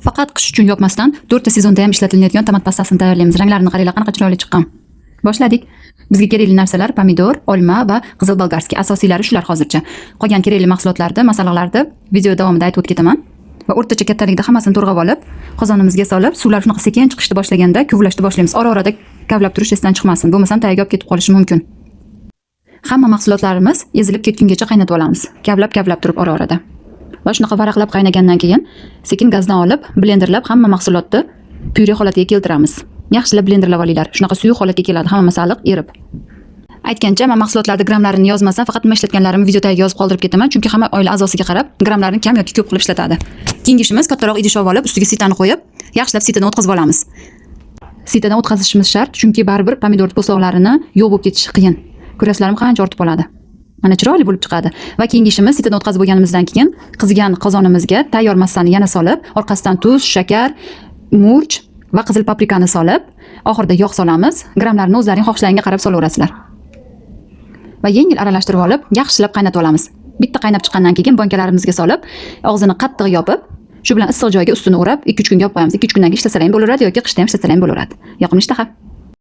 Faqat qish uchun yopmasdan 4 ta sezonda ham ishlatilayotgan tomat pastasini tayyorlaymiz. Ranglarini qaranglar, qanaqa chiroyli chiqqan. Boshladik. Bizga kerakli narsalar pomidor, olma va qizil bolgarskiy. Asosiylari shular hozircha. Qolgan kerakli mahsulotlarni, masalliqlarni video davomida aytib o'tib ketaman. Va o'rtacha kattalikda hammasini to'g'rab olib, qozonimizga solib, suvlar shunaqa sekin chiqishni boshlaganda kuvlashni boshlaymiz. Ora-orada kavlab turish esdan chiqmasin. Bo'lmasam tagiga olib ketib qolishi mumkin. Hamma mahsulotlarimiz ezilib ketgungacha qaynatib olamiz. Kavlab turib ora-orada. Va shunaqa varaqlab qaynagandan keyin sekin gazdan olib, blenderlab hamma mahsulotni pyure holatiga keltiramiz. Yaxshilab blenderlab olinglar. Shunaqa suyuq holatga keladi hamma masalliq erib. Aytgancha, men mahsulotlarning gramlarini yozmasam, faqat nima ishlatganlarimni video tagiga yozib qoldirib ketaman, chunki hamma oila a'zosiga qarab gramlarni kam yoki ko'p qilib ishlatadi. Keyingi ishimiz kattaroq idish olib, ustiga sitani qo'yib, yaxshilab sitadan o'tkazib olamiz. Sitadan o'tkazishimiz shart, chunki baribir pomidor po'stloqlarini yo'q bo'lib ketishi qiyin. Ko'rasizlarmi, qancha ortib qoladi. Mana chiroyli bo'lib chiqadi. Va keyingi ishimiz sitadan o'tkazib bo'lganimizdan keyin qizigan qozonimizga tayyor massani yana solib, orqasidan tuz, shakar, murch va qizil paprikani solib, oxirida yog' solamiz. Gramlarini o'zlaring xohishlaringga qarab solaverasizlar. Va yengil aralashtirib olib, yaxshilab qaynatib olamiz. Bitta qaynab chiqqandan keyin bankalarimizga solib, og'zini qattiq yopib, shu bilan issiq joyga ustini o'rab 2-3 kunga olib qo'yamiz. 2-3 kundan keyin ishlasalar ham bo'laveradi yoki qishda ham ishlasalar ham bo'laveradi. Yoqimli ishtaha.